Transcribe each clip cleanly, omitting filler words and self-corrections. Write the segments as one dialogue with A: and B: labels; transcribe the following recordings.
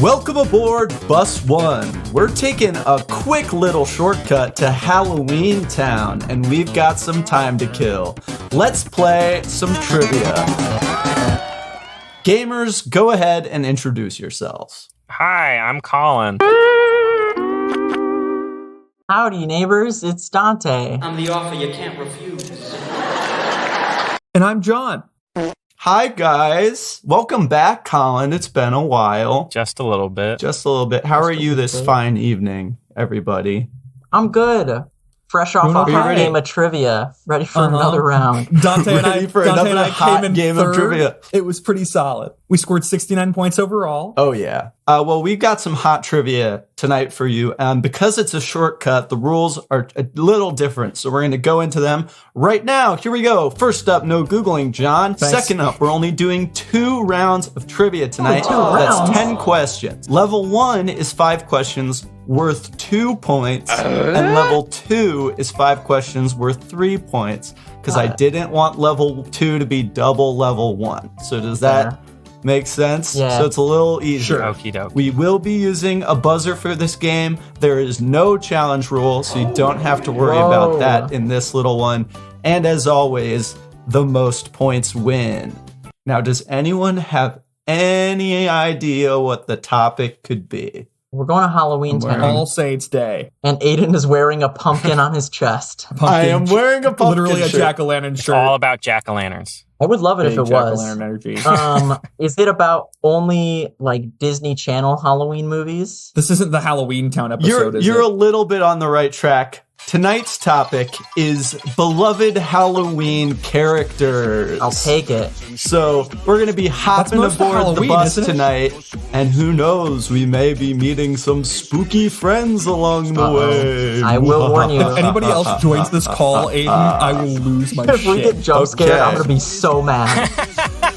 A: Welcome aboard Bus One. We're taking a quick little shortcut to Halloween Town, and we've got some time to kill. Let's play some trivia. Gamers, go ahead and introduce yourselves.
B: Hi, I'm Colin.
C: Howdy, neighbors. It's Dante.
D: I'm the offer you can't refuse.
E: And I'm John.
A: Hi, guys. Welcome back, Colin. It's been a while.
B: Just a little bit.
A: How are you this fine evening, everybody?
C: I'm good. Fresh off a hot game of trivia. Ready for another round.
E: Dante and I
A: hot
E: came in
A: game
E: third.
A: of trivia.
E: It was pretty solid. We scored 69 points overall.
A: Oh, yeah. Well, we've got some hot trivia tonight for you. Because it's a shortcut, the rules are a little different. So we're going to go into them right now. Here we go. First up, no Googling, John.
E: Thanks.
A: Second up, we're only doing 2 rounds of trivia tonight.
C: rounds?
A: That's 10 questions. Level 1 is 5 questions worth 2 points. And level 2 is 5 questions worth 3 points. Because I didn't want level 2 to be double level 1. So does that make sense?
C: Yeah.
A: So it's a little easier.
B: Sure. Okie doke.
A: We will be using a buzzer for this game. There is no challenge rule, so you don't have to worry about that in this little one. And as always, the most points win. Now, does anyone have any idea what the topic could be?
C: We're going to Halloween Town.
E: All Saints Day.
C: And Aidan is wearing a pumpkin on his chest.
A: I am wearing a pumpkin
E: Literally a
A: shirt.
E: jack-o'-lantern
B: It's
E: shirt.
B: all about jack-o'-lanterns.
C: I would love it if
E: Big
C: it was.
E: jack-o'-lantern energy.
C: Is it about only like Disney Channel Halloween movies?
E: This isn't the Halloween Town episode, is
A: You're
E: it?
A: a little bit on the right track. Tonight's topic is beloved Halloween characters.
C: I'll take it.
A: So we're going to be hopping
E: most of
A: aboard the
E: Halloween,
A: bus
E: isn't it?
A: tonight, and who knows, we may be meeting some spooky friends along the way.
C: I will warn you.
E: If anybody else joins this call, Aiden, I will lose my
C: If we get
E: shit.
C: jump scared,
A: Okay.
C: I'm going to be so mad.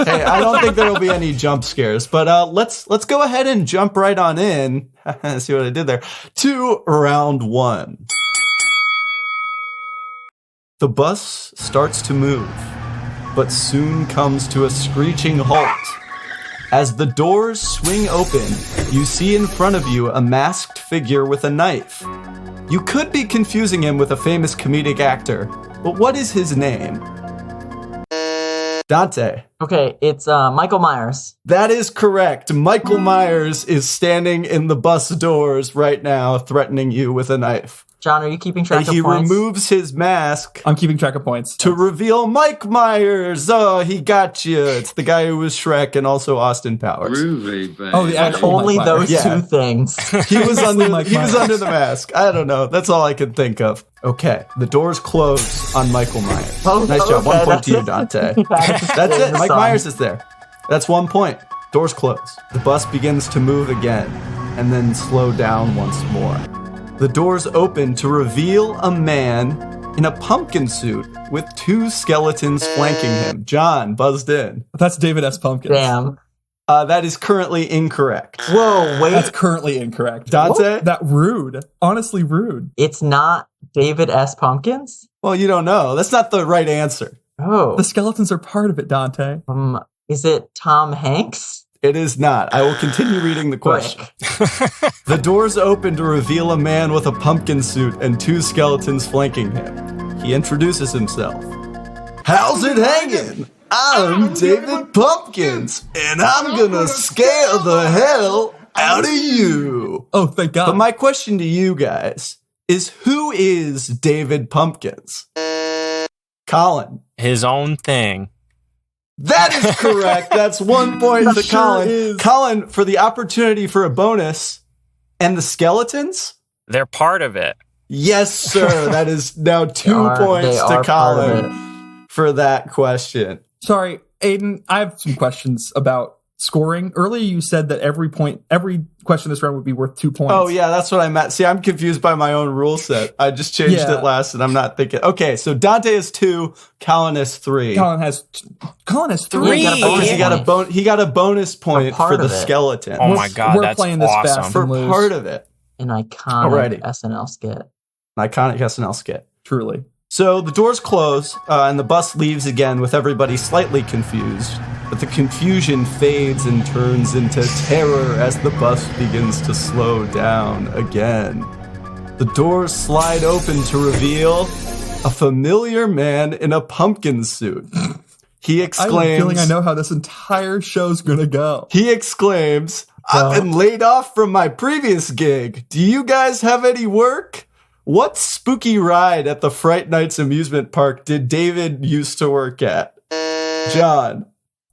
A: Hey, I don't think there will be any jump scares, but let's go ahead and jump right on in. See what I did there? To round 1. The bus starts to move, but soon comes to a screeching halt. As the doors swing open, you see in front of you a masked figure with a knife. You could be confusing him with a famous comedic actor, but what is his name? Dante.
C: Okay, it's Michael Myers.
A: That is correct. Michael Myers is standing in the bus doors right now, threatening you with a knife.
C: John, are you keeping track
A: He
C: of points?
A: removes his mask
E: I'm keeping track of points.
A: to reveal Mike Myers. Oh, he got you. It's the guy who was Shrek and also Austin Powers.
D: Groovy, baby.
E: Oh, the actual
C: Only
E: Mike Myers.
C: those
A: Yeah.
C: 2 things.
A: He was under
E: Mike
A: he was
E: Myers.
A: under the mask. I don't know. That's all I can think of. Okay, the doors close on Michael Myers.
C: Oh,
A: Nice job. 1
C: okay,
A: point to you,
C: that's
A: Dante.
C: it.
A: That's it. Mike
C: Son.
A: Myers is there. That's 1 point. Doors close. The bus begins to move again, and then slow down once more. The doors open to reveal a man in a pumpkin suit with 2 skeletons flanking him. John buzzed in.
E: That's David S. Pumpkins.
C: Damn.
A: That is currently incorrect.
C: Whoa, wait.
E: That's currently incorrect.
A: Dante?
E: That rude. Honestly rude.
C: It's not David S. Pumpkins?
A: Well, you don't know. That's not the right answer.
C: Oh.
E: The skeletons are part of it, Dante.
C: Is it Tom Hanks?
A: It is not. I will continue reading the question. The doors open to reveal a man with a pumpkin suit and 2 skeletons flanking him. He introduces himself. How's it hanging? I'm David Pumpkins, and I'm gonna scare the hell out of you.
E: Oh, thank God.
A: But my question to you guys is, who is David Pumpkins? Colin.
B: His own thing.
A: That is correct. That's 1 point to
E: Sure
A: Colin.
E: is.
A: Colin, for the opportunity for a bonus. And the skeletons?
B: They're part of it.
A: Yes, sir. That is now 2 points
C: they
A: to
C: are part of
A: Colin for that question.
E: Sorry, Aiden, I have some questions about scoring. Earlier you said that every question this round would be worth 2 points.
A: Oh, yeah, that's what I meant. See, I'm confused by my own rule set. I just changed
E: Yeah.
A: it last, and I'm not thinking. Okay, so Dante is 2, Colin is 3.
E: Colin has 3.
C: Yeah,
A: Because he got a bonus point
C: part
A: for the
C: of it.
A: skeleton.
B: Oh my God,
E: we're
B: that's
E: playing this fast
B: awesome.
A: For
E: lose.
A: part of it.
C: An iconic
A: Alrighty.
C: SNL skit.
A: An iconic SNL skit.
E: Truly.
A: So the doors close, and the bus leaves again with everybody slightly confused. but the confusion fades and turns into terror as the bus begins to slow down again. The doors slide open to reveal a familiar man in a pumpkin suit. He exclaims...
E: I have a feeling I know how this entire show's gonna go.
A: He exclaims, I've been laid off from my previous gig. Do you guys have any work? What spooky ride at the Fright Nights amusement park did David used to work at? John.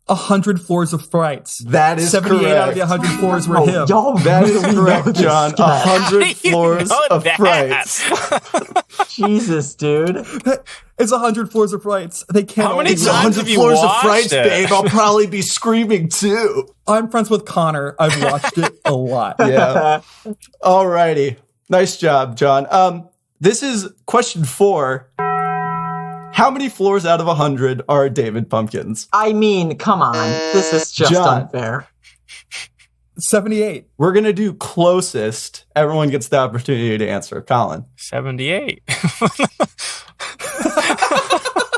E: 100 Floors of Frights.
A: That is
E: 78
A: correct.
E: out of the 100 floors were him.
C: Y'all
A: That is
C: really
A: correct,
C: know this
A: John.
C: guy.
A: 100 floors of
B: that?
A: frights.
C: Jesus, dude.
E: It's 100 Floors of Frights. They can't.
B: How many
A: It's
B: times
A: 100
B: have you
A: floors of
B: watched
A: frights,
B: it?
A: babe. I'll probably be screaming too.
E: I'm friends with Connor. I've watched it a lot.
A: Yeah. Alrighty. Nice job, John. This is question 4. How many floors out of 100 are David Pumpkins?
C: I mean, come on. This is just
A: John.
C: unfair.
E: 78.
A: We're going to do closest. Everyone gets the opportunity to answer. Colin.
B: 78.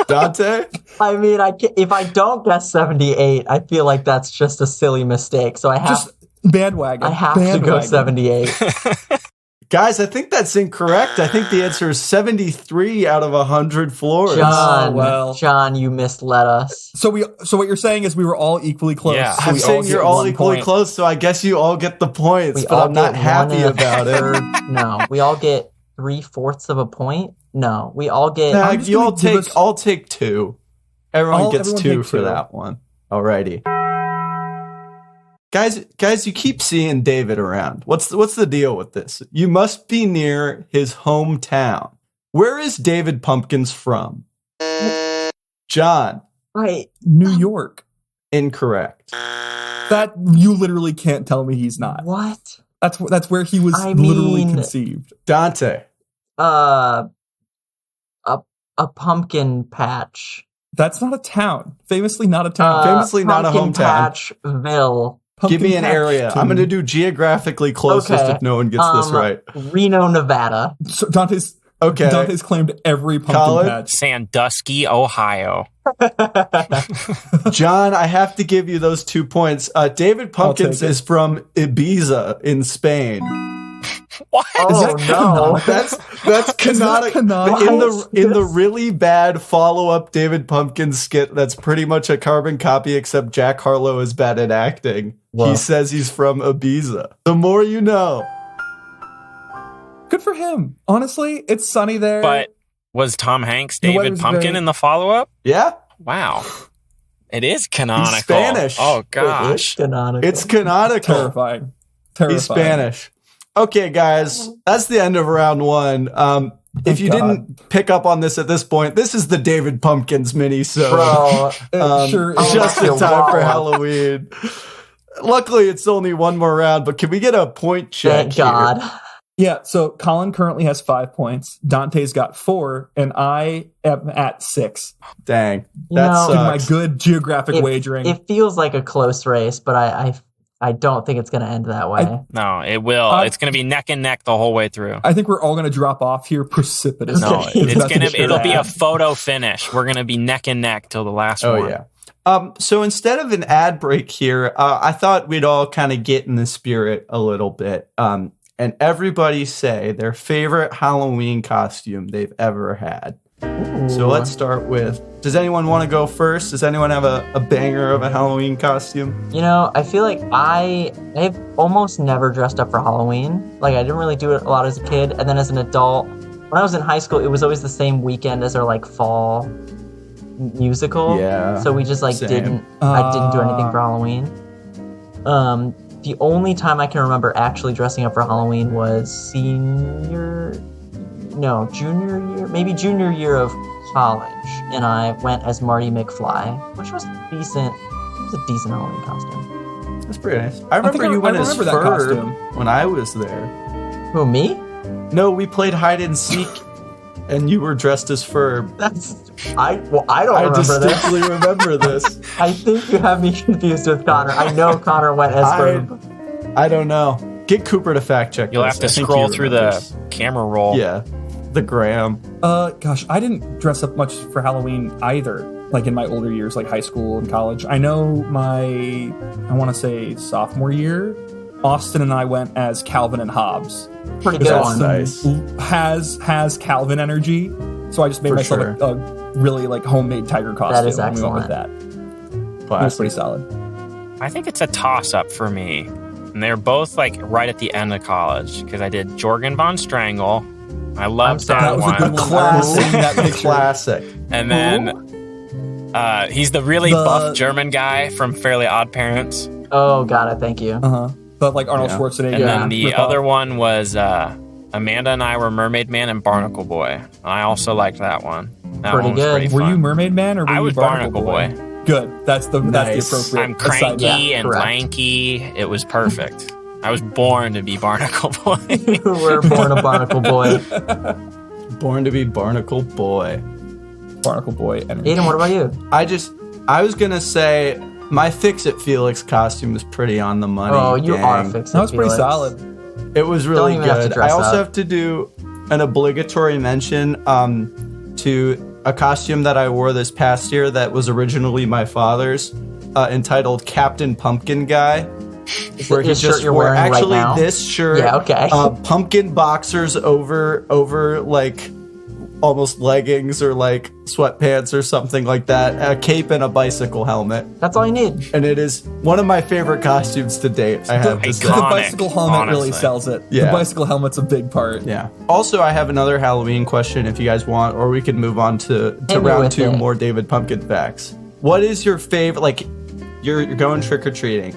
A: Dante?
C: I mean, if I don't guess 78, I feel like that's just a silly mistake. So I have
E: Just bandwagon.
C: I have to go 78.
A: Guys, I think that's incorrect. I think the answer is 73 out of 100 floors.
C: John,
E: well.
C: John, you misled us.
E: So what you're saying is we were all equally close.
B: Yeah.
E: So
A: I'm
E: we
A: saying
E: get
A: you're all
E: 1
A: equally
E: point.
A: close, so I guess you all get the points,
C: We
A: but
C: all
A: I'm not
C: get
A: happy
C: 1
A: about it.
C: No, we all get 3/4 of a point. No, we all get.
A: Nah,
E: I'm just
A: you
E: gonna
A: all
E: give
A: take,
E: us-
A: I'll take 2. Everyone gets
E: everyone
A: 2
E: take
A: for
E: 2.
A: that one. Alrighty. Guys, you keep seeing David around. What's the deal with this? You must be near his hometown. Where is David Pumpkins from? John.
C: Right.
E: New York.
A: Incorrect.
E: That you literally can't tell me he's not.
C: What?
E: That's where he was
C: I
E: literally
C: mean-
E: conceived.
A: Dante.
C: A pumpkin patch.
E: That's not a town. Famously not a town.
A: Famously not a
C: Pumpkin
A: hometown.
C: Patchville.
A: Give me an
E: Pumpkin
A: area.
E: Patch
A: I'm going to
E: Town.
A: do geographically closest
C: Okay.
A: if no one gets this right.
C: Reno, Nevada.
E: So Dante's
A: Okay.
E: claimed every pumpkin
A: Colin?
E: patch.
B: Sandusky, Ohio.
A: John, I have to give you those 2 points. David Pumpkins
E: take it.
A: is from Ibiza in Spain.
B: What?
C: Oh no.
A: That's
E: Is that
A: canonical.
E: canonical?
A: In the really bad follow-up David Pumpkins skit that's pretty much a carbon copy except Jack Harlow is bad at acting.
C: Whoa.
A: He says he's from Ibiza. The more you know.
E: Good for him. Honestly, it's sunny there.
B: But was Tom Hanks
E: The
B: David
E: weather's
B: Pumpkin
E: great.
B: in the follow-up?
A: Yeah?
B: Wow. It is canonical.
A: He's Spanish.
B: Oh, gosh.
C: Canonical.
A: It's canonical.
E: terrifying.
A: He's Spanish. Okay, guys, that's the end of round 1. If you
E: God.
A: didn't pick up on this at this point, this is the David Pumpkins mini, so
C: Bro,
E: It sure is.
A: just in
C: Oh,
A: time for
C: wow.
A: Halloween. Luckily, it's only one more round, but can we get a point check?
C: thank God.
A: here?
E: Yeah, so Colin currently has 5 points. Dante's got 4, and I am at 6.
A: Dang,
C: You
A: that
C: know-
E: In my
A: sucks.
E: good geographic wagering.
C: It feels like a close race, but I don't think it's going to end that way.
B: No, it will. It's going to be neck and neck the whole way through.
E: I think we're all going to drop off here precipitously.
B: No,
C: Okay.
B: it's
E: That's
B: gonna.
E: for sure.
B: It'll be a photo finish. We're gonna be neck and neck till the last
A: Oh
B: one.
A: yeah. So instead of an ad break here, I thought we'd all kind of get in the spirit a little bit. And everybody say their favorite Halloween costume they've ever had. So let's start with, does anyone want to go first? Does anyone have a banger of a Halloween costume?
C: You know, I feel like I've almost never dressed up for Halloween. Like, I didn't really do it a lot as a kid. And then as an adult, when I was in high school, it was always the same weekend as our, like, fall musical.
A: Yeah,
C: So we just, like,
A: same.
C: I didn't do anything for Halloween. The only time I can remember actually dressing up for Halloween was junior year of college, and I went as Marty McFly, which was decent. It was a decent Halloween costume.
A: That's pretty nice. I remember you went as
E: remember that
A: Fur
E: costume.
A: when I was there.
C: Who, me?
A: No, we played hide and seek, and you were dressed as Fur.
C: I don't
A: I
C: remember this.
A: distinctly remember this.
C: I think you have me confused with Connor. I know Connor went as Ferb.
A: I don't know. Get Cooper to fact check.
B: You'll
A: this.
B: have to
A: I think
B: scroll
A: he
B: through
A: remembers.
B: the camera roll.
A: Yeah, the gram.
E: Gosh, I didn't dress up much for Halloween either. like in my older years, like high school and college. I know I want to say sophomore year, Austin and I went as Calvin and Hobbes.
C: Pretty good one.
A: Nice.
E: Has Calvin energy, so I just made
A: For
E: myself
A: sure.
E: a really like homemade tiger costume.
C: That is
E: and we went with
C: excellent.
E: that. It was
A: Classic.
E: pretty solid.
B: I think it's a toss-up for me. And they're both like right at the end of college because I did Jorgen von Strangle. I loved
C: sorry.
B: that
E: That was a
B: one.
E: good one.
A: Classic.
E: That picture.
A: Classic.
B: And then he's the really buff German guy from Fairly Odd Parents.
C: Oh, got it. Thank you.
E: But like Arnold
A: Yeah.
E: Schwarzenegger.
B: And then the
E: rip-off.
B: other one was Amanda and I were Mermaid Man and Barnacle Boy. I also liked that one. That
C: Pretty
B: one was
C: good.
B: pretty
E: Were
B: fun.
E: you Mermaid Man or were
B: I
E: you
B: was Barnacle Boy.
E: Good. That's the
A: Nice.
E: appropriate.
B: I'm cranky
C: Yeah,
B: and
C: correct.
B: lanky. It was perfect. I was born to be Barnacle Boy.
C: You were born a barnacle boy.
A: Born to be Barnacle Boy.
E: Barnacle Boy energy.
C: Aidan, what about you?
A: I was gonna say my Fix-It Felix costume was pretty on the money.
C: Oh, you
A: gang.
C: are fixing.
E: That was pretty solid.
A: It was really
C: even have to
A: good.
C: dress
A: I also
C: up.
A: have to do an obligatory mention to a costume that I wore this past year that was originally my father's, entitled Captain Pumpkin Guy. Where he
C: His shirt
A: just
C: you're
A: wore
C: wearing right
A: actually
C: now?
A: this shirt,
C: Yeah, okay.
A: pumpkin boxers over like almost leggings or like sweatpants or something like that, a cape and a bicycle helmet,
C: That's all you need.
A: and it is one of my favorite costumes to date. I have to say.
E: The
B: Iconic,
E: bicycle helmet really
B: honestly.
E: sells it.
A: Yeah.
E: The bicycle helmet's a big part.
A: Yeah. Also, I have another Halloween question if you guys want, or we can move on to
C: Hit me
A: round
C: with
A: 2
C: it.
A: more David Pumpkin facts. What is your favorite? Like, you're going trick or treating.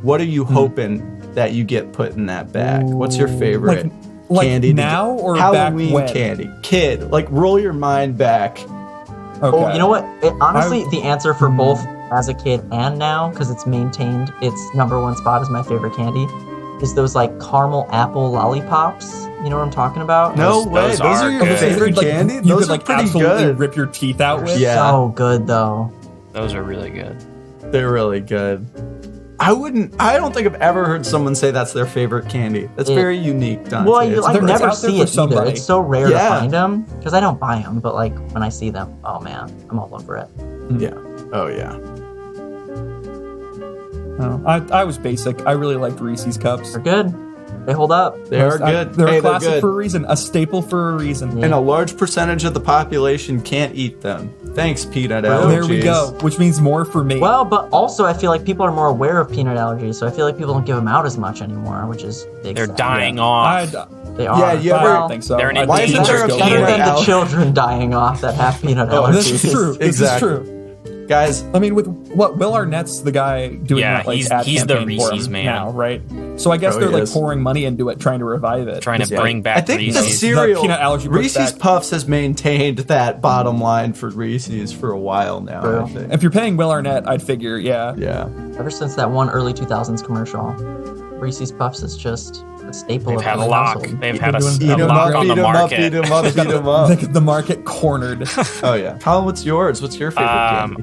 A: What are you hoping that you get put in that bag? What's your favorite
E: Like
A: candy? to
E: now
A: get?
E: or back
A: Halloween
E: when?
A: candy? Kid, like roll your mind back.
E: Okay.
C: Oh, you know what? Honestly, the answer for both as a kid and now, because it's maintained its #1 spot as my favorite candy, is those like caramel apple lollipops. You know what I'm talking about?
A: No
B: Those
A: way. Those
B: are
A: are your
B: good.
A: favorite
E: Like,
A: candy?
E: You
A: Those
E: could
A: are
E: like
A: pretty
E: absolutely
A: good.
E: rip your teeth out with.
A: Yeah.
C: So good though.
B: Those are really good.
A: They're really good. I don't think I've ever heard someone say that's their favorite candy. That's
C: Yeah.
A: very unique, Dante.
C: Well, you
A: It's
C: like
E: it's
C: never
E: out there
C: see
E: for
C: it either.
E: somebody.
C: It's so rare
A: Yeah.
C: to find them because I don't buy them, but like when I see them, oh man, I'm all over it.
A: yeah. Oh yeah.
E: Oh, I was basic. I really liked Reese's cups.
C: They're good. They hold up.
A: They are good.
E: They're
A: Hey,
E: a classic
A: good.
E: for a reason. A staple for a reason.
C: Yeah.
A: And a large percentage of the population can't eat them. Thanks, peanut
C: Well,
A: allergies.
E: There we go. Which means more for me.
C: Well, but also I feel like people are more aware of peanut allergies, so I feel like people don't give them out as much anymore, which is big.
B: They're
C: sad.
B: dying
E: I
B: off.
C: They are.
A: Yeah, you ever-
E: I
C: Well,
E: don't think so.
B: They're an
E: I
A: Why
E: think
A: isn't
E: it's
A: there
E: just
A: a
E: go
C: better
A: peanut
C: than the
A: allergy?
C: children dying off that have peanut
A: Oh,
C: allergies.
E: This is true. This is
A: Exactly.
E: true.
A: Guys,
E: I mean, with what Will Arnett's the guy doing
B: Yeah,
E: that, like
B: he's-
E: ad
B: he's the
E: campaign for
B: Reese's
E: him
B: man.
E: now, right? So I guess
A: Oh,
E: they're
A: he
E: like
A: is.
E: pouring money into it, trying to revive it.
B: Trying to
A: yeah.
B: bring back
A: I think the
B: Reese's.
A: cereal,
E: The peanut allergy puts
A: Reese's
E: back-
A: Puffs has maintained that bottom line for Reese's for a while now, I
C: True.
A: think.
E: If you're paying Will Arnett, I'd figure, yeah.
A: Yeah.
C: Ever since that one early 2000s commercial, Reese's Puffs is just a staple
B: They've
C: of
B: had a
C: every
B: lock.
C: household.
B: They've had a
E: doing-
A: Eat 'em
B: lock
A: up,
B: on
A: eat
B: the
A: 'em up,
B: market.
A: eat 'em up, eat 'em up.
E: The market cornered.
A: Oh yeah. Colin, what's yours? What's your favorite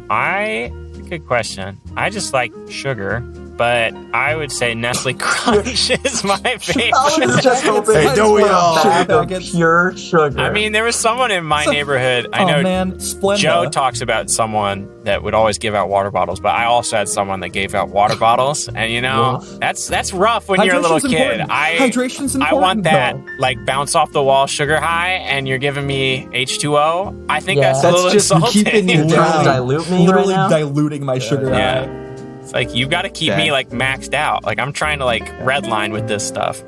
A: candy?
B: Good question. I just like sugar, but I would say Nestle Crunch is my favorite.
C: I was just hoping
A: Hey, don't we all?
C: bag of
E: Packets.
C: pure sugar.
B: I mean, there was someone in my neighborhood. I know
E: Oh man, Splenda.
B: Joe talks about someone that would always give out water bottles, but I also had someone that gave out water bottles, and you know that's rough when you're a little
E: Hydration's
B: kid.
E: important.
B: I
E: Hydration's
B: I
E: important,
B: want that
E: though.
B: like bounce off the wall sugar high, and you're giving me H2O. I think
C: Yeah.
B: that's a
A: That's
B: little
A: just
B: insulting.
A: keeping you
C: You're trying to
A: down.
C: dilute me
E: Literally
C: right now.
E: diluting my sugar
B: Yeah.
E: high.
B: It's like you've got to keep
A: Okay.
B: me like maxed out. Like I'm trying to like redline with this stuff.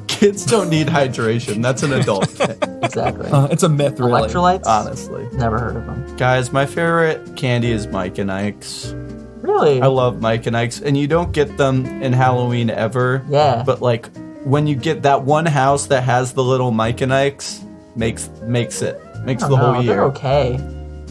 A: Kids don't need hydration. That's an adult thing,
C: Exactly.
E: It's a myth, really.
C: Electrolytes?
A: honestly.
C: Never heard of them.
A: Guys, my favorite candy is Mike and Ike's.
C: Really?
A: I love Mike and Ike's, and you don't get them in Halloween ever.
C: Yeah.
A: But like when you get that one house that has the little Mike and Ike's, makes the
C: Oh,
A: whole
C: no,
A: year.
C: They're okay.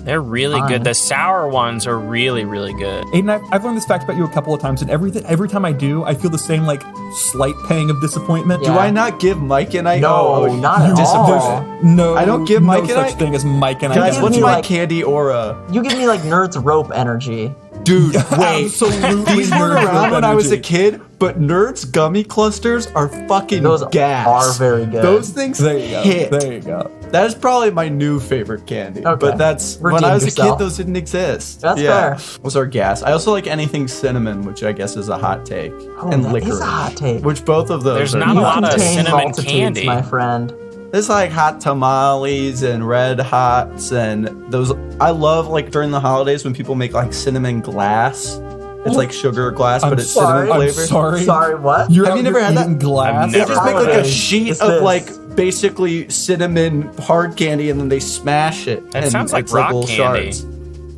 B: They're really
C: Fine.
B: good. The sour ones are really, really good.
E: Aiden, I've learned this fact about you a couple of times, and every time I do, I feel the same like slight pang of disappointment.
C: Yeah.
A: Do I not give Mike and Ike?
C: No, not at all.
E: No,
A: I don't give
E: no
A: Mike and
E: such
A: Ike-
E: thing as Mike and
A: Guys,
E: Ike.
A: what's
C: me,
A: my
C: like-
A: candy aura?
C: You give me like Nerds Rope energy.
A: Dude, wait.
E: Absolutely.
A: These weren't
E: nerd
A: around
E: group
A: when I was a
E: energy.
A: kid, but Nerds gummy clusters are fucking
C: Those
A: gas.
C: are very good.
A: Those things
E: There you go.
A: hit.
E: There you go.
A: That is probably my new favorite candy.
C: Okay.
A: But that's when
C: Redeem
A: I was a
C: yourself.
A: kid, those didn't exist.
C: That's
A: yeah.
C: fair.
A: Those are gas. I also like anything cinnamon, which I guess is a hot take.
C: Oh,
A: and
C: that
A: licorice.
C: is a hot take.
A: Which both of those
B: There's
A: are
B: not a
C: You
B: lot of
C: contain
B: cinnamon
C: multitudes,
B: candy.
C: my friend.
A: There's like hot tamales and red hots and those. I love like during the holidays when people make like cinnamon glass. It's like sugar glass, but it's cinnamon
C: sorry.
A: flavor.
E: I'm sorry.
C: Sorry, what?
E: You're
A: Have you never had that?
E: eating glass?
B: I've
A: They
B: never
A: just make like a
C: Holidays.
A: sheet
C: It's
A: of
C: this.
A: like basically cinnamon hard candy, and then they smash it.
B: That
A: and
B: sounds like
A: it's
B: rock
A: little
B: candy.
A: shards.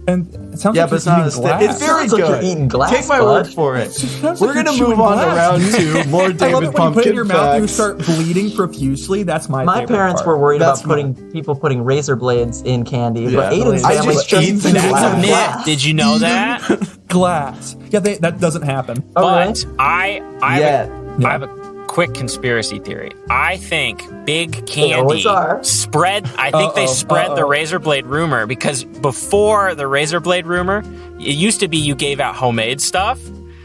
E: And it sounds
A: Yeah,
E: like
A: but it's
E: you're
A: not
E: eating
A: as thick.
E: glass.
A: It's very
C: Sounds like
A: good.
C: you're eating glass,
A: Take my
C: bud.
A: word for it.
E: Sounds
A: We're
E: like
A: gonna
E: you're
A: move
E: chewing
A: on to
E: glass.
A: round 2. More
E: I love
A: David
E: it when you put it in
A: Pumpkin
E: your mouth and you
A: facts.
E: start bleeding profusely. That's my
C: My
E: favorite
C: parents
E: part.
C: were worried
A: That's
C: about putting people putting razor blades in candy, but
A: Yeah.
C: Aiden's
A: I
C: family
A: just
C: just
A: eat
C: eats
A: the
C: glass.
B: That's a myth.
C: Glass.
B: Did you know that?
E: glass. Yeah, that doesn't happen.
C: Oh, really?
B: But I have a quick conspiracy theory. I think Big
C: always
B: Candy
C: are.
B: spread. I think they spread the
E: uh-oh.
B: razor blade rumor because before the razor blade rumor, it used to be you gave out homemade stuff.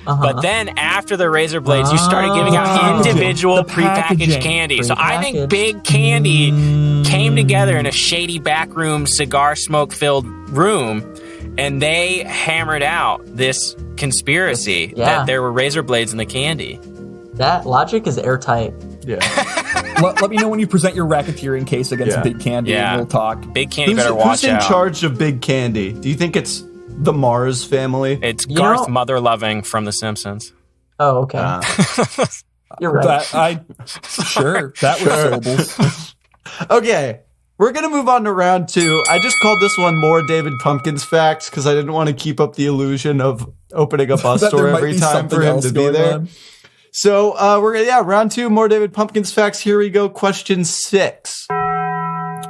B: But then after the razor blades, you started giving out
E: Packaging.
B: individual
E: The
B: prepackaged
E: packaging.
B: candy. So I think
C: Prepackaged.
B: Big Candy came together in a shady backroom, cigar smoke filled room, and they hammered out this conspiracy
C: Yeah.
B: that there were razor blades in the candy.
C: That logic is airtight.
A: Yeah.
E: Let me know when you present your racketeering case against
A: Yeah.
E: Big Candy,
B: Yeah.
E: and we'll talk.
B: Big Candy
A: Who's,
B: better
A: who's
B: watch
A: in
B: out.
A: charge of Big Candy? Do you think it's the Mars family?
B: It's
C: You
B: Garth
C: know-
B: Mother Loving from The Simpsons.
C: Oh, okay. You're right.
E: Sure, that was syllables.
A: Okay, we're gonna move on to round 2. I just called this one more David Pumpkins facts because I didn't want to keep up the illusion of opening a bus
E: That there
A: store
E: might
A: every
E: be
A: time
E: something
A: for him
E: else
A: to be
E: going
A: there.
E: on.
A: So we're gonna round 2, more David Pumpkins facts. Here we go. Question 6.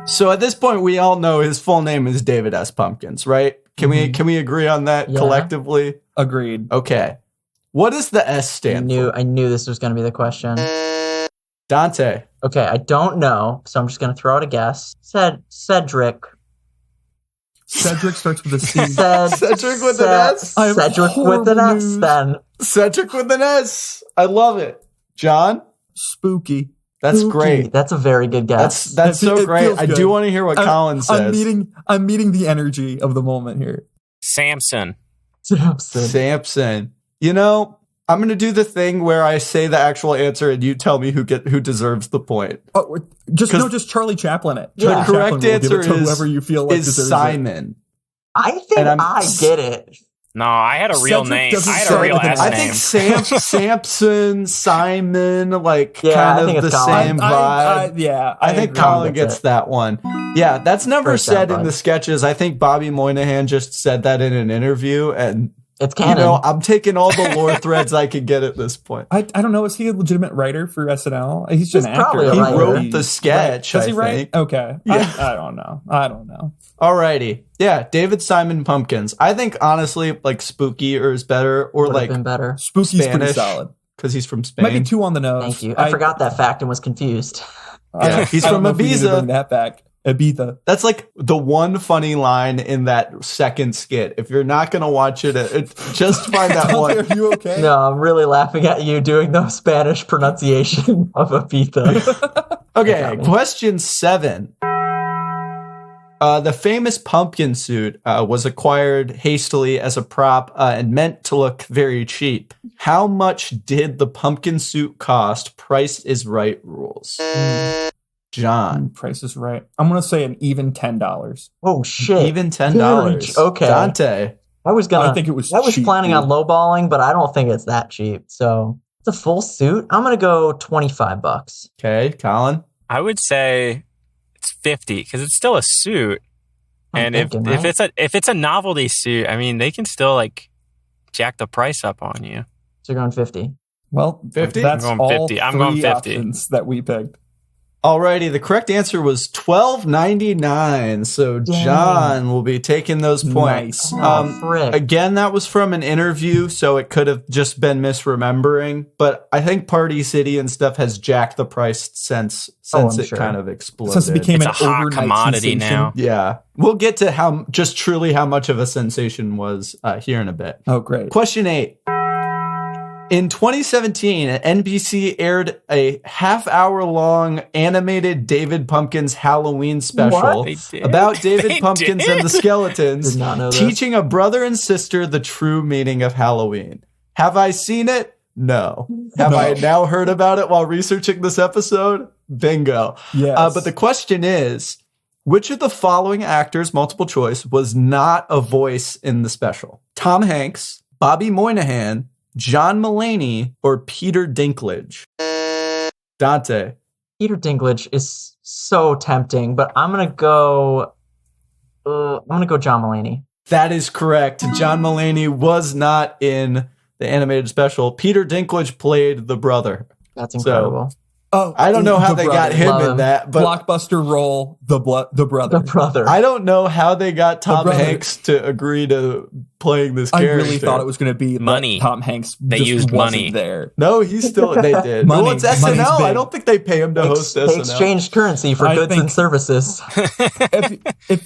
A: So at this point, we all know his full name is David S. Pumpkins, right? Can we agree on that
C: Yeah.
A: collectively?
E: Agreed.
A: Okay. What does the S stand for?
C: I knew this was going to be the question.
A: Dante.
C: Okay, I don't know, so I'm just going to throw out a guess. Cedric.
E: Cedric starts with a C.
A: Cedric with an S?
E: I have
C: Cedric with an
E: horrible
C: S,
E: news.
C: then.
A: Cedric with an S. I love it. John?
E: Spooky.
A: That's
C: Spooky.
A: great.
C: That's a very good guess.
A: That's so
E: It
A: great.
E: feels
A: I
E: good.
A: do want to hear what Colin says.
E: I'm meeting the energy of the moment here.
B: Samson.
C: Samson.
A: Samson. You know, I'm going to do the thing where I say the actual answer and you tell me who deserves the point.
E: Oh, just Charlie Chaplin it.
C: Yeah.
E: Charlie
A: The correct
E: Chaplin will give
A: answer
E: it to whoever you feel like
A: is
E: deserves
A: Simon.
C: I think
A: And I'm-
C: I get it.
B: No, I had a real
E: Cedric
B: name.
E: doesn't
B: I had a
E: sound
B: real
E: like an
B: S
A: I
B: name.
A: think Samson, Simon, like
C: Yeah, I
A: kind
C: think
A: of the
C: it's Colin.
A: same vibe. I think
E: agree.
A: Colin
C: gets
A: gets
C: it.
A: that one. Yeah, that's never
C: Great job,
A: said in
C: bud.
A: the sketches. I think Bobby Moynihan just said that in an interview, and
C: It's canon.
A: you know, I'm taking all the lore threads I could get at this point.
E: I don't know. Is he a legitimate writer for SNL? He's just
C: He's
E: an actor.
C: probably a
A: He
C: writer.
A: wrote the sketch.
E: Does he
A: I
E: write?
A: think.
E: Okay.
A: Yeah.
E: I don't know. I don't know.
A: Alrighty. Yeah, David Simon Pumpkins. I think honestly, like Spooky is better, or
C: Would
A: like
C: have been better.
E: Spooky's pretty
A: Spanish.
E: solid.
A: because he's from Spain.
E: Might be too on the nose.
C: Thank you. I forgot that fact and was confused.
A: Yeah, he's
E: I don't
A: from
E: know if we need to
A: Ibiza.
E: Bring that back. Ibiza.
A: That's like the one funny line in that second skit. If you're not gonna watch it, just find that
E: Dante,
A: one.
E: are you okay?
C: No, I'm really laughing at you doing the Spanish pronunciation of Ibiza.
A: Okay,
C: got me.
A: question 7. The famous pumpkin suit was acquired hastily as a prop and meant to look very cheap. How much did the pumpkin suit cost? Price is right rules. John.
E: Price is right. I'm gonna say an even $10.
C: Oh shit!
A: Even $10.
C: Huge. Okay.
A: Dante.
C: I was gonna.
E: I think it was.
C: I was
E: cheap,
C: planning
E: dude.
C: on lowballing, but I don't think it's that cheap. So it's a full suit. I'm gonna go $25.
A: Okay, Colin.
B: I would say it's 50 because it's still a suit.
C: I'm
B: And
C: thinking,
B: if
C: right?
B: if it's a novelty suit, I mean, they can still like jack the price up on you.
C: So you're going 50.
E: Well,
A: 50?
E: That's
B: I'm going
E: all
B: 50. I'm going
E: three
B: 50.
E: options that we picked.
A: Alrighty, the correct answer was $12.99. So John will be taking those points.
C: Oh, frick.
A: Again, that was from an interview, so it could have just been misremembering. But I think Party City and stuff has jacked the price since it kind of exploded.
E: Since it became
B: It's a
E: an
B: hot
E: overnight
B: commodity
E: sensation.
B: now.
A: Yeah, we'll get to how much of a sensation was here in a bit.
E: Oh, great.
A: Question 8. In 2017, NBC aired a half-hour-long animated David Pumpkins Halloween special
B: They did?
A: about David
B: They
A: Pumpkins
B: did?
A: and the Skeletons
C: Did not know this.
A: teaching a brother and sister the true meaning of Halloween. Have I seen it? No. Have I now heard about it while researching this episode? Bingo.
E: Yes.
A: But the question is, which of the following actors, multiple choice, was not a voice in the special? Tom Hanks, Bobby Moynihan, John Mulaney, or Peter Dinklage? Dante.
C: Peter Dinklage is so tempting, but I'm gonna go John Mulaney.
A: That is correct. John Mulaney was not in the animated special. Peter Dinklage played the brother.
C: That's incredible.
A: I don't know how
E: the
A: they
E: brother.
A: got him
C: Love
A: in
C: him.
A: that, but
E: Blockbuster role, the brother.
C: The brother.
A: I don't know how they got Tom
E: brother.
A: Hanks to agree to playing this
E: I
A: character.
E: really thought it was going to be
B: Money.
E: Tom Hanks.
B: They
E: just
B: used
E: wasn't
B: money.
E: there.
A: No, they did.
E: Money-
A: Well, it's
E: money's
A: SNL. I
E: big.
A: don't think they pay him to host
C: They
A: SNL.
C: exchanged currency for
E: I
C: goods
E: think-
C: and services.
E: if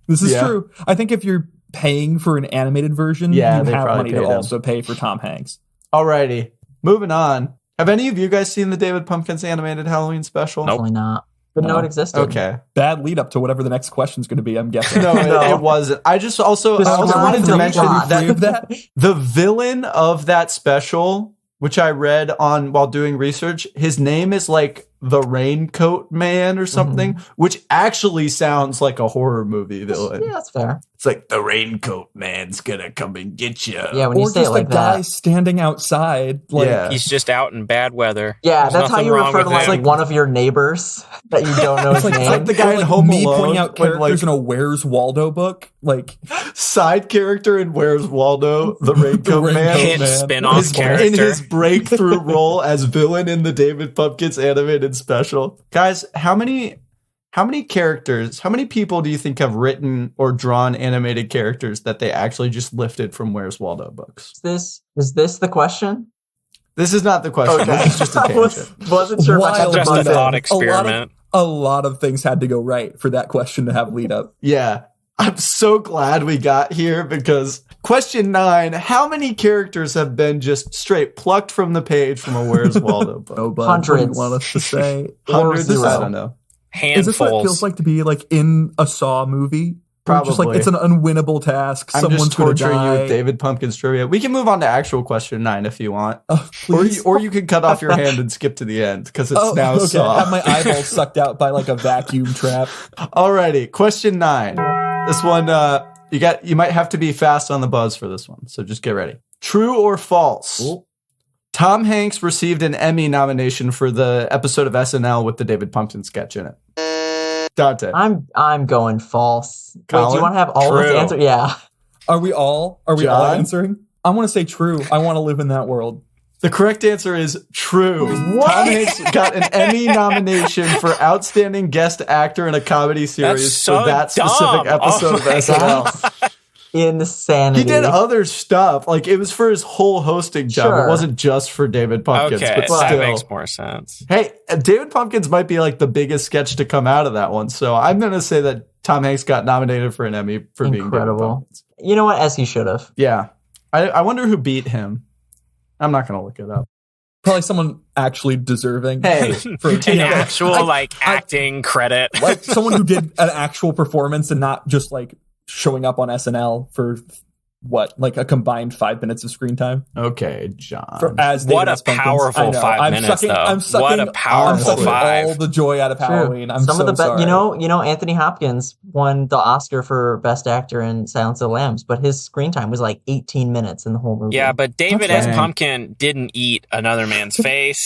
E: this is
A: Yeah.
E: true, I think if you're paying for an animated version,
A: Yeah,
E: you
A: they
E: have
A: probably
E: money to
A: paid him.
E: also pay for Tom Hanks.
A: Alrighty, moving on. Have any of you guys seen the David Pumpkins animated Halloween special?
B: Nope.
C: Definitely not. But no, it existed.
A: Okay.
E: Bad lead up to whatever the next question's going to be, I'm guessing.
A: No,
C: No.
A: it wasn't. I also
C: Describe
A: wanted
C: the
A: to mention
C: plot.
A: that
E: that
A: the villain of that special, which I read on while doing research, his name is like the Raincoat Man or something, which actually sounds like a horror movie villain.
C: Yeah, that's fair.
A: It's like the Raincoat Man's gonna come and get you.
C: Yeah, when you
E: or
C: say
E: just
C: it like
E: a guy
C: that.
E: standing outside. Like,
A: Yeah.
B: He's just out in bad weather.
C: Yeah,
B: There's
C: that's how
B: nothing
C: you
B: wrong
C: refer to
B: with
C: like
B: him.
C: one of your neighbors that you don't know his
E: It's
C: name.
A: like the guy
E: or
A: in
E: like
A: Home
E: me
A: Alone
E: pointing out
A: when,
E: characters
A: like-
E: in a Where's Waldo book. Like,
A: Side character in Where's Waldo, the Raincoat
E: Raincoat
A: Man.
B: Hit
E: Man.
B: spin-off
A: His-
B: character.
A: in his breakthrough role as villain in the David Pumpkins animated special. Guys, how many characters, how many people do you think have written or drawn animated characters that they actually just lifted from Where's Waldo books?
C: Is this the question?
A: This is not the question. This is just a
C: I
A: tangent.
C: wasn't sure if I had
E: Wild
C: to
B: Just a
C: butt in.
B: thought experiment.
E: a lot of things had to go right for that question to have lead up.
A: Yeah. I'm so glad we got here because question 9, how many characters have been just straight plucked from the page from a Where's Waldo book?
E: Oh, bud,
C: Hundreds.
E: What do you want us to say?
A: Hundreds?
C: zero.
A: I don't know.
E: Is this what it
B: Handfuls.
E: feels like to be like in a Saw movie? Where Just like
A: Probably.
E: it's an unwinnable task.
A: I'm
E: Someone's
A: just
E: going to
A: torturing you
E: die.
A: with David Pumpkins trivia. We can move on to actual question 9 if you want.
E: Oh,
A: Or
E: please.
A: you can cut off your hand and skip to the end because it's
E: Oh,
A: now
E: okay.
A: Saw.
E: Have my eyeballs sucked out by like a vacuum trap.
A: Alrighty, question 9. This one, you might have to be fast on the buzz for this one, so just get ready. True or false? Tom Hanks received an Emmy nomination for the episode of SNL with the David Pumpkins sketch in it. Dante.
C: I'm going false. Wait, do
A: Colin?
C: you want to have all of
B: True.
C: us answer? Yeah.
E: Are we all
A: John?
E: answering? I want to say true. I want to live in that world.
A: The correct answer is true. Tom Hanks got an Emmy nomination for Outstanding Guest Actor in a Comedy Series
B: so
A: for that
B: dumb.
A: specific episode
B: Oh
A: of
B: my
A: SNL.
C: Insanity.
A: He did other stuff. Like, it was for his whole hosting job.
C: Sure.
A: It wasn't just for David Pumpkins.
B: Okay,
A: but
B: that
A: still.
B: makes more sense.
A: Hey, David Pumpkins might be like the biggest sketch to come out of that one. So I'm going to say that Tom Hanks got nominated for an Emmy for being David
C: Incredible.
A: Pumpkins.
C: You know what? As he should have.
A: Yeah. I wonder who beat him. I'm not going to look it up.
E: Probably someone actually deserving.
A: Hey,
E: for
B: An actual acting credit.
E: like someone who did an actual performance and not just like showing up on SNL for what, like a combined 5 minutes of screen time.
A: Okay, John.
E: As
B: What
E: David
B: a
E: S. Pumpkins.
B: powerful
E: I know.
B: 5 minutes, though.
E: I'm sucking,
B: What a powerful
E: I'm sucking
B: 5.
E: all the joy out of Halloween. I'm
C: Some
E: so
C: of the
E: sorry.
C: you know, Anthony Hopkins won the Oscar for Best Actor in Silence of the Lambs, but his screen time was like 18 minutes in the whole movie.
B: Yeah, but David
A: That's
B: S.
A: fine.
B: Pumpkin didn't eat another man's face.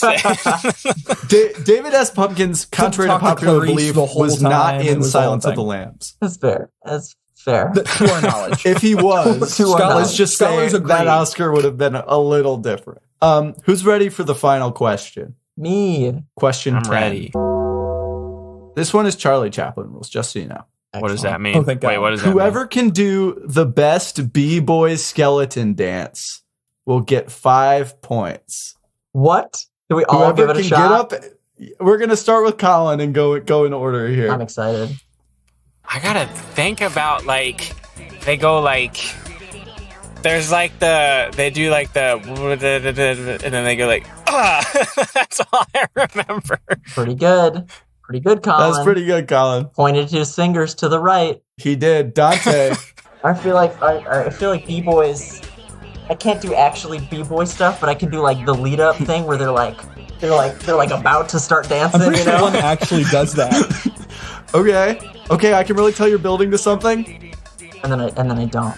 A: David S. Pumpkins, contrary to
E: talk to
A: popular
E: Clarice
A: belief,
E: the whole
A: was
E: time.
A: not
E: It
A: in
E: was the whole
A: Silence of the
E: thing.
A: Lambs.
C: That's fair. That's fair.
E: To our knowledge.
A: If he was,
C: To our
A: let's
C: knowledge.
A: just say
E: Scholars agree.
A: that Oscar would have been a little different. Who's ready for the final question?
C: Me.
A: Question
B: I'm
A: 10.
B: ready.
A: This one is Charlie Chaplin rules, just so you know.
B: What does that mean?
E: Oh, thank God.
B: Wait, what does that mean?
A: Whoever can do the best B-boy skeleton dance will get 5 points.
C: What? Do we all give it a shot?
A: Get up. We're gonna start with Colin and go in order here.
C: I'm excited.
B: I gotta think about like they go like there's like they do like the and then they go like that's all I remember.
C: Pretty good, Colin.
A: That's pretty good, Colin.
C: Pointed his fingers to the right.
A: He did. Dante.
C: I feel like b-boys. I can't do actually b-boy stuff, but I can do like the lead up thing where they're like about to start dancing.
E: I'm pretty sure one actually does that.
A: Okay, I can really tell you're building to something.
C: And then I don't.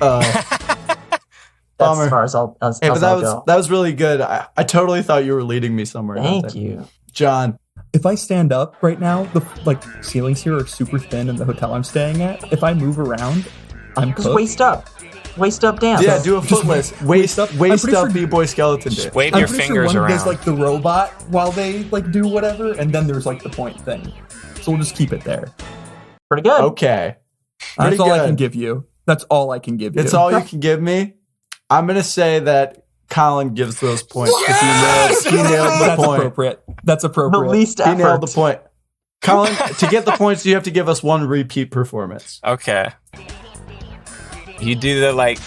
C: That's
A: Bummer.
C: as far as I'll
A: But that was really good. I totally thought you were leading me somewhere.
C: Thank you,
A: John.
E: If I stand up right now, the ceilings here are super thin in the hotel I'm staying at. If I move around, I'm
C: just
E: cooked.
C: waist up dance.
A: Yeah, do a footless waist up b-boy skeleton dance.
B: Wave your fingers
E: one
B: around.
E: does like the robot while they like do whatever, and then there's like the point thing. So we'll just keep it there.
C: Pretty good.
A: Okay.
E: That's all I can give you. That's all I can give you.
A: It's all you can give me. I'm gonna say that Colin gives those points because he nailed the
E: That's
A: point.
E: appropriate. That's appropriate.
C: The least effort.
A: He nailed the point. Colin, to get the points, you have to give us one repeat performance.
B: Okay. You do the like,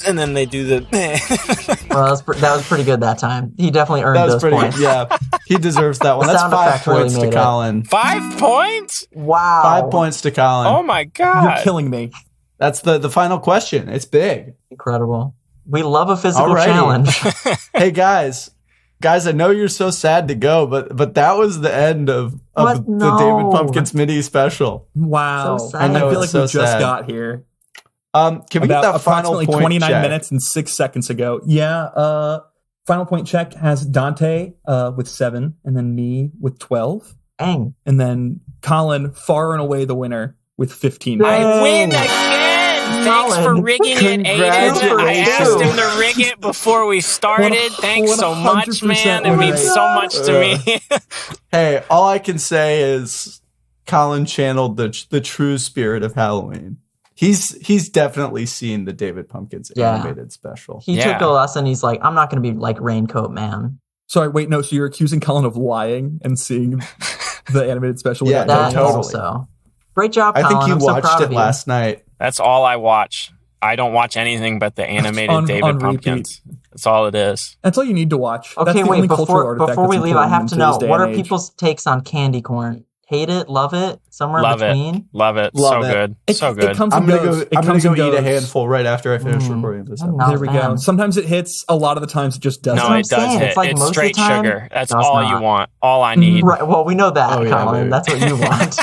B: and then they do the.
C: Well, that was pretty good that time. He definitely earned those points.
A: Yeah, he deserves that one.
C: The
A: That's
C: sound
A: 5
C: effect really
A: points to
C: made it.
A: Colin.
B: 5 points?
C: Wow.
A: 5 points to Colin.
B: Oh my god!
E: You're killing me.
A: That's the final question. It's big.
C: Incredible. We love a physical
A: Alrighty.
C: challenge.
A: Hey guys, I know you're so sad to go, but that was the end of
C: What?
A: the
C: No.
A: David Pumpkins mini special.
E: Wow.
C: So sad.
E: I
A: know,
E: feel like
A: it's so
E: we just
A: sad.
E: got here.
A: Can we get
E: About
A: that final
E: approximately
A: point
E: 29
A: check?
E: minutes and 6 seconds ago. Yeah. Final point check has Dante with 7, and then me with 12,
C: Dang.
E: and then Colin far and away the winner with 15.
B: I win again! Thanks for
C: Colin.
B: rigging it, Aidan. I asked him to rig it before we started. Thanks so much, man. It
E: 100%
B: means so much to me.
A: Hey, all I can say is Colin channeled the true spirit of Halloween. He's definitely seen the David Pumpkins animated special.
C: He
B: Yeah.
C: took a lesson. He's like, I'm not going to be like Raincoat Man.
E: Sorry, wait, no. So you're accusing Colin of lying and seeing the animated special?
A: Yeah,
E: without
C: That
E: knowing?
A: totally.
C: also. Great job,
A: I
C: Colin.
A: think you
C: I'm so
A: watched
C: proud
A: it
C: of you.
A: last night.
B: That's all I watch. I don't watch anything but the animated
E: On
B: David
E: repeat.
B: Pumpkins. That's all it is.
E: That's all you need to watch. That's
C: Okay,
E: the
C: wait.
E: only cultural artifact
C: Before we
E: that's
C: leave, I have
E: important
C: to
E: in
C: know,
E: today's day
C: what
E: and
C: are
E: age.
C: people's takes on candy corn? Hate it? Love it? Somewhere
B: Love
C: in
B: it.
C: between?
B: Love it.
A: Love
B: so
A: it.
B: good. So good.
E: It comes
A: I'm
E: and
A: gonna
E: goes.
A: go.
E: It
A: I'm gonna
E: comes
A: go
E: and
A: eat a
E: goes.
A: handful right after I finish recording this.
C: I'm
A: episode.
C: not
E: There we
C: a fan.
E: go. Sometimes it hits. A lot of the times it just doesn't.
B: No,
C: what I'm
B: it does
C: saying.
B: hit.
C: It's like
B: It's
C: most of the
B: straight
C: time-
B: sugar. That's
C: No, it's
B: all
C: not.
B: you want. All I need.
C: Right. Well, we know that,
A: Oh, yeah,
C: Colin.
A: baby.
C: That's what you want.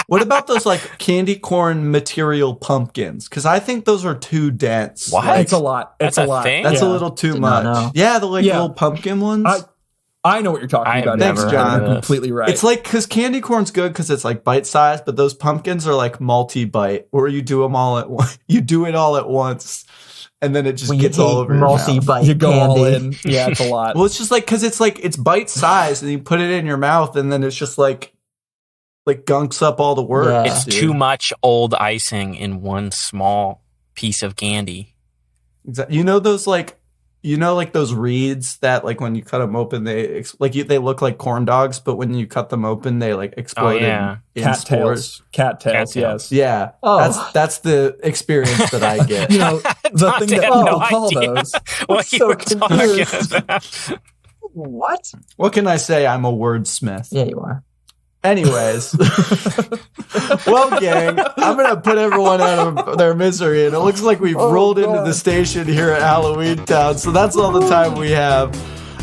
A: What about those like candy corn material pumpkins? Because I think those are too dense.
B: What?
A: Like,
E: It's a lot. It's
B: That's
E: a
B: a
E: lot.
B: thing?
A: that's
E: Yeah.
A: a little too
C: Did not
A: much.
C: know.
A: Yeah, the
E: Yeah.
A: little pumpkin ones.
E: I know what you're talking
B: I have
E: about.
A: Thanks,
B: never
A: John.
B: heard of
E: You're
B: this.
E: completely right.
A: It's like because candy corn's good because it's like bite sized, but those pumpkins are like multi-bite, where you do them all at once. You do it all at once, and then it just
C: We
A: gets
C: hate
A: all over your mouth.
C: multi-bite
E: you go
C: candy.
E: all in. Yeah, it's a lot.
A: Well, it's just like because it's bite sized, and you put it in your mouth, and then it's just like gunks up all the work.
C: Yeah.
B: It's too much old icing in one small piece of candy.
A: Exactly. You know those like those reeds that like when you cut them open they look like corn dogs, but when you cut them open they like explode
B: yeah.
A: in
E: Cat
A: spores.
E: tails. Cat tails.
B: Cattails.
E: Yes.
A: Yeah,
C: Oh.
A: that's the experience that I get.
E: You know the
B: Dante
E: thing that
B: had
E: people
B: no
E: call
B: idea
E: those.
B: what you
C: so
B: were talking
C: confused.
B: about.
C: What?
A: What can I say? I'm a wordsmith.
C: Yeah, you are.
A: Anyways, well, gang, I'm gonna put everyone out of their misery, and it looks like we've rolled into the station here at Halloween Town. So that's all the time we have.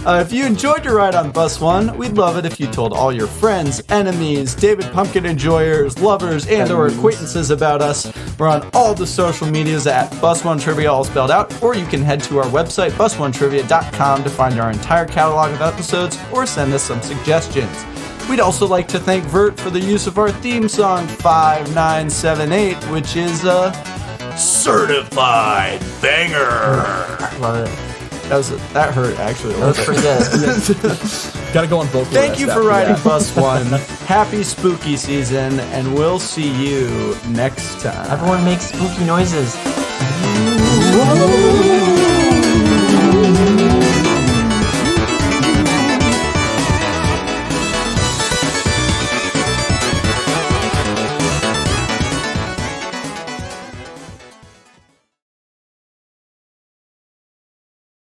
A: If you enjoyed your ride on Bus One, we'd love it if you told all your friends, enemies, David Pumpkin enjoyers, lovers, and/or acquaintances about us. We're on all the social medias at Bus One Trivia, all spelled out, or you can head to our website, bus1trivia.com, to find our entire catalog of episodes or send us some suggestions. We'd also like to thank Vert for the use of our theme song 5978, which is a certified banger.
C: Love it.
A: That hurt actually.
C: That was pretty good.
E: Gotta go on vocal
A: Thank
E: rest
A: you for
E: after
A: riding
E: that.
A: Bus One. Happy spooky season, and we'll see you next time.
C: Everyone makes spooky noises.
A: Whoa.